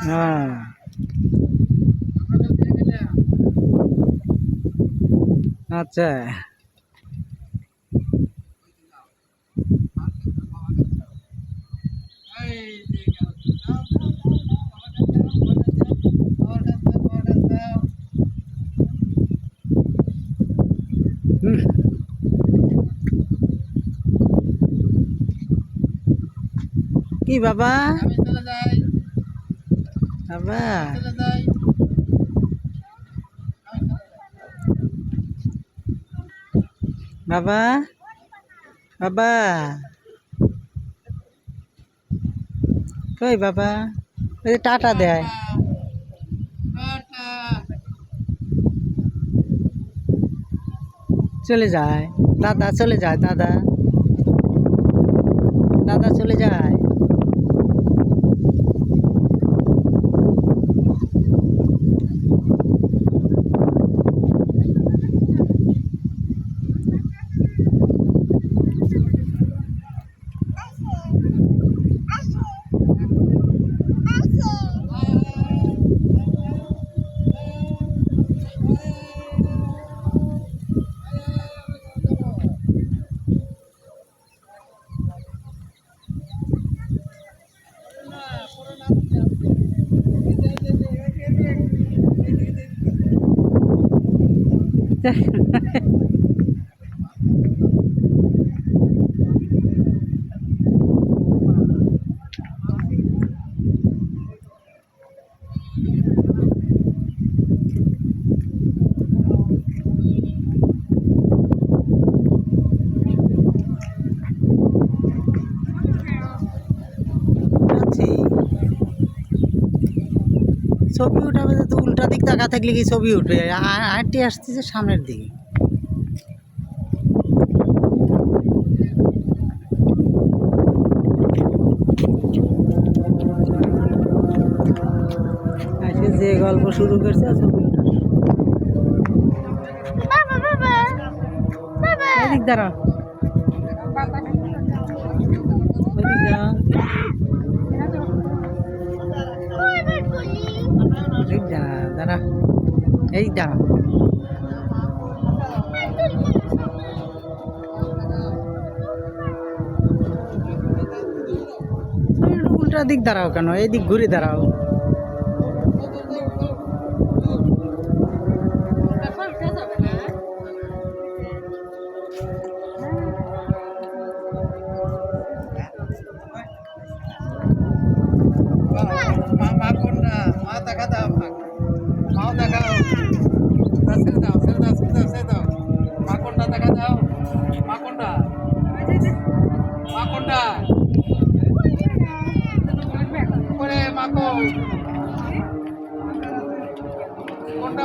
হ্যাঁ আচ্ছা কি বাবা বাবা বাবা বাবা কই বাবা ওই যে টাটা দেয় চলে যায় দাদা চলে যায় দাদা দাদা চলে যায় ছবি উঠাবে তো উল্টা দিক তাকা থাকলে কি ছবি উঠবে হাঁটি আসতেছে সামনের দিকে যে গল্প শুরু করছে ছবি এদিক দাঁড়া দাঁড়া এই দাঁড়া উল্টা দিক দাঁড়াও কেন এইদিক ঘুরে দাঁড়াও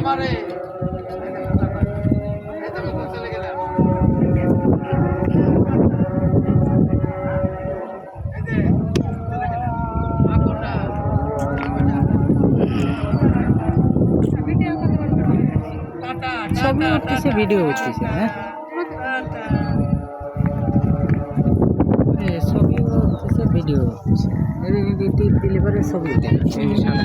মারে ছবি ছবি উঠতেছে ভিডিও উঠতেছে হ্যাঁ ছবি উঠতেছে ভিডিও উঠতেছে টিপ দিলে পরে ছবি উঠে যাচ্ছে সাদা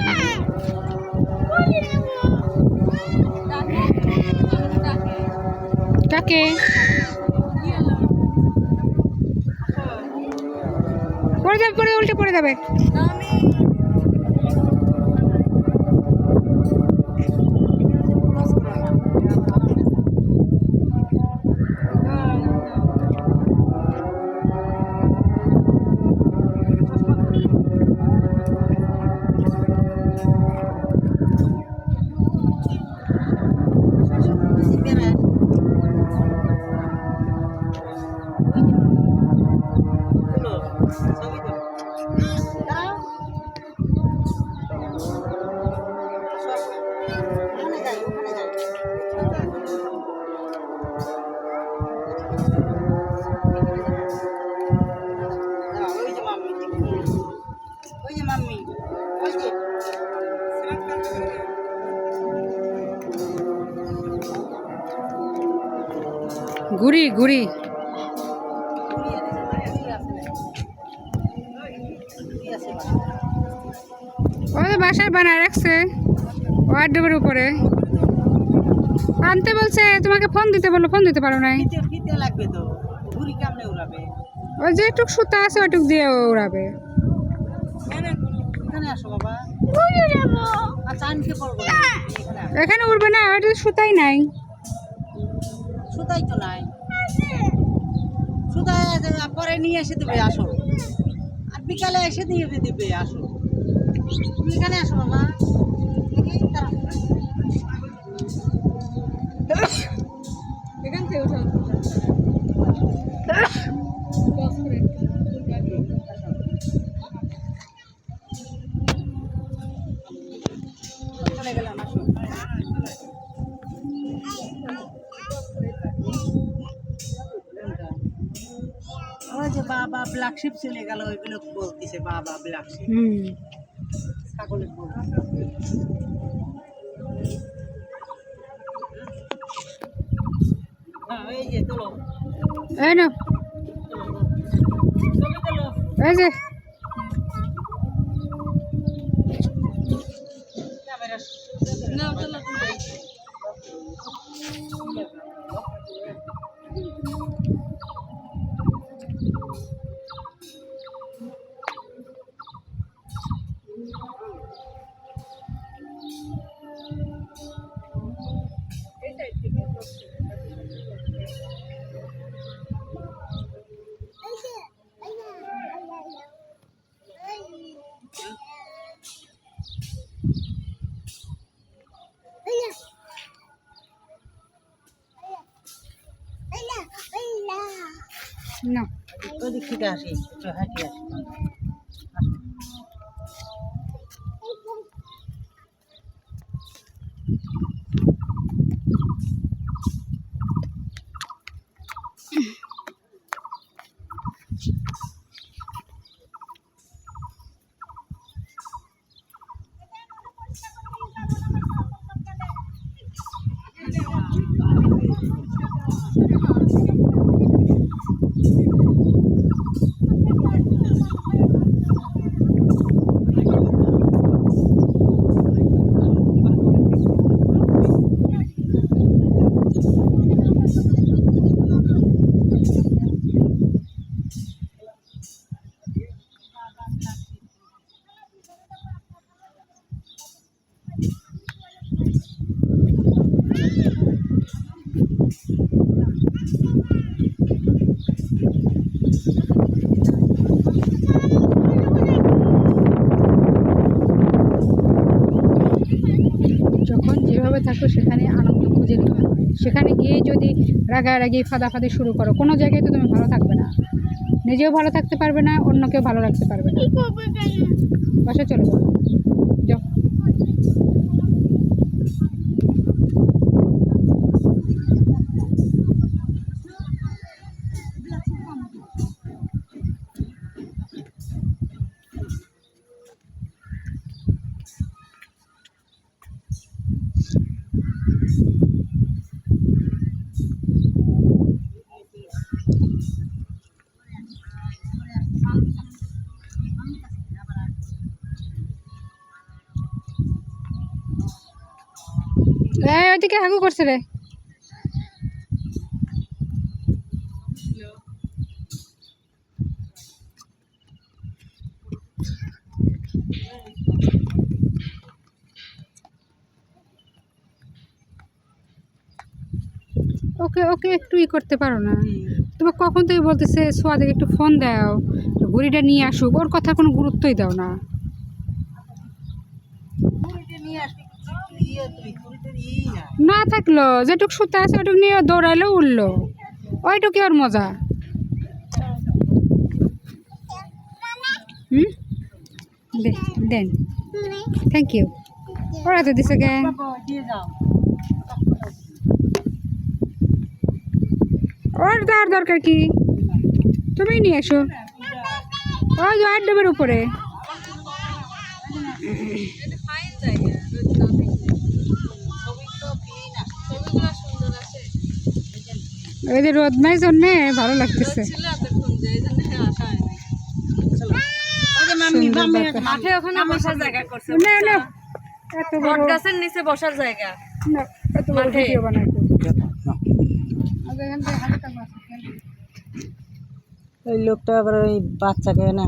কাকে পড়ে যাবে পড়ে উল্টে পড়ে যাবে ঘুরি ঘুরি ওদের বাসায় বানায় রাখছে ওয়ার্ডরোবের উপরে আনতে বলছে তোমাকে ফোন দিতে বললো ফোন দিতে পারো নাই লাগবে তো ঘুরি কেমনে উড়াবে ওই যেটুক সুতা আছে ওইটুক দিয়ে উড়াবে এখানে আসো বাবা আচ্ছা আনকে পড়বো এখানে উড়বে না ওইটা সুতাই নাই সুতাই তো নাই সুতাই পরে নিয়ে এসে দেবে আসো আর বিকালে এসে দিয়ে দিবে আসো তুমি এখানে আসো বাবা এখান থেকে উঠো চলে গেলাম আসো ওই যে বাবা ব্ল্যাক শিপ চলে গেল ওইগুলো বলতেছে বাবা ব্ল্যাক শিপ ছাগলের হ্যাঁ এই যে তোলো এই না এই যে না তোলো না ওদিক থেকে আসি একটু হাঁটি আসি যখন যেভাবে থাকো সেখানে আনন্দ খুঁজে নিবে সেখানে গিয়ে যদি রাগারাগি ফাদাফাদি শুরু করো কোনো জায়গায় তো তুমি ভালো থাকবে না নিজেও ভালো থাকতে পারবে না অন্যকেও ভালো রাখতে পারবে না বাসায় চলে যাও যাও দিকে হাগু করছে রে। ওকে ওকে একটু করতে পারো না? তোমার কখন থেকে বলতেছে সোয়াদিকে একটু ফোন দাও, ঘুড়িটা নিয়ে আসুক, ওর কথা কোনো গুরুত্বই দাও না। না থাকলো যেটুক সুতা আছে ওটুক নিয়ে দৌড়াইলেও উঠলো, ওইটুকি ওর মজা। দেন, থ্যাংক ইউ। ওরা তো দিছে কে? ওর দেওয়ার দরকার কি, তুমি নিয়ে এসো। ওই যে ডবের উপরে ওই যে রোদ নাই জন্যে ভালো লাগতেছে। মাঠে ওখানে বসার জায়গা করছে, এত বড় গাছের নিচে বসার জায়গা। এত বড় ভিডিও বানাইতো। ওই লোকটা আবার ওই বাচ্চাকে না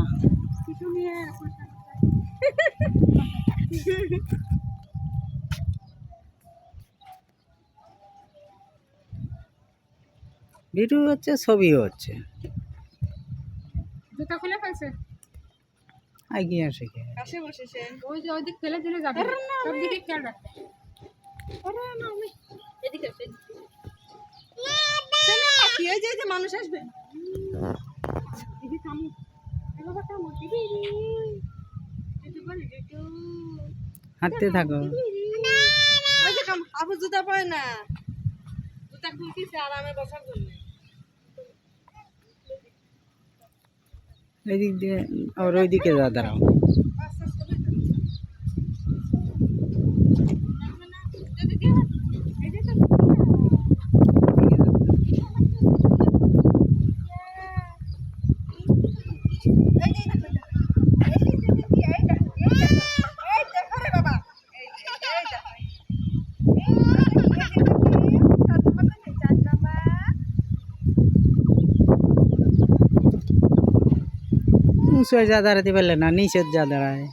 ভিডিও হচ্ছে, ছবি হচ্ছে। জুতা খুলে ফেলছে, এগিয়ে আসে কে? ওই যে ওইদিক ফেলে দিলে যাবে, সব দিকে খেয়াল রাখতে। মানুষ আসবে হাঁটতে থাকো। আবু জুতা পরে না, জুতা খুলতেছে আরামে বসার জন্য। এদিক দিয়ে আর ওইদিকে যা, দাঁড়াও। উঁচু যা দাঁড়াতে পারলে না, নিচে যা দাঁড়ায়।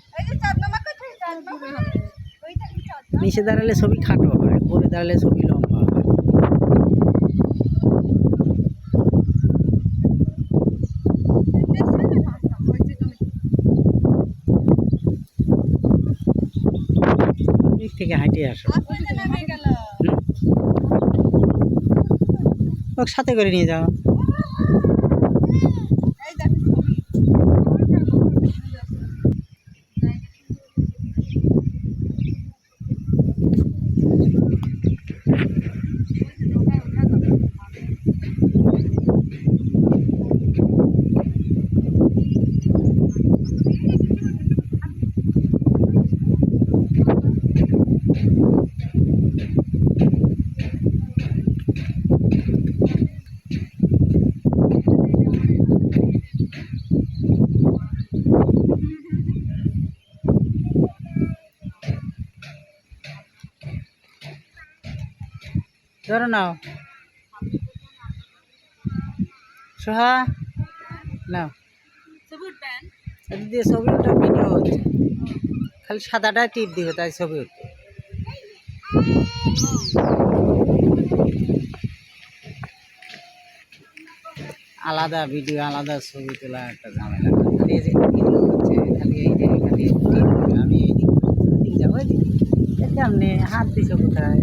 নিচে দাঁড়ালে ছবি খাটো হয়, উপরে দাঁড়ালে ছবি লম্বা হয়। দিক থেকে হাঁটে আসো, ওকে সাথে করে নিয়ে যাও। ধরো নাও, সোহা নাও। দিয়ে ছবি ওটা ভিডিও হচ্ছে, খালি সাদাটা টিপ দিবে তাই ছবি উঠবে। আলাদা ভিডিও আলাদা ছবি তোলা একটা ঝামেলা। খালি এই যে ভিডিও হচ্ছে, খালি এই যে খালি আমি এইদিক যাবো, কেমনে হাত দিছো কোথায়?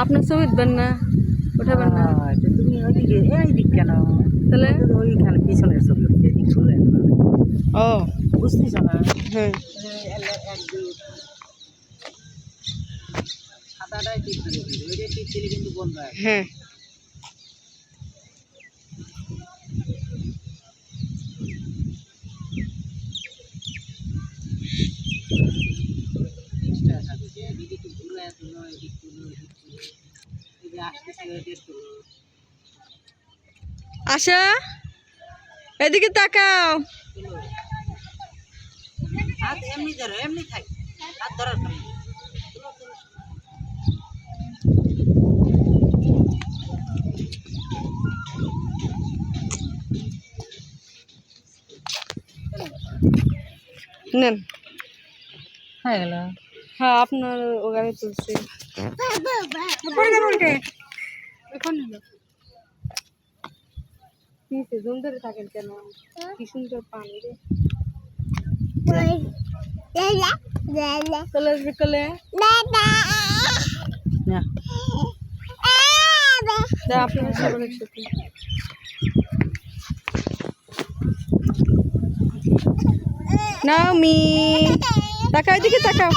আপনার ছবি উঠবেন না, উঠাবেন না তুমি ওইদিকে, এইদিক কেন? তাহলে ওইখানে পিছনের ছবি উঠবে, এদিক চলে। ও বুঝতেছ না? হ্যাঁ, সাদাটাই টিপ দিলে, ওইটা টিপ দিলে কিন্তু বন্ধ হয়। হ্যাঁ, আশা এদিকে তাকাও। হাত এমনি ধরো, এমনি থাক, হাত ধরার নেন হয়ে গেল। হ্যাঁ আপনার ওখানে তুলছি এখন নিলো। জুম ধরে থাকেন কেন কি সুন্দর পানি রে চলে আসবে কলে না আপনার সবার একসাথে নাওমি তাকাও এদিকে তাকাও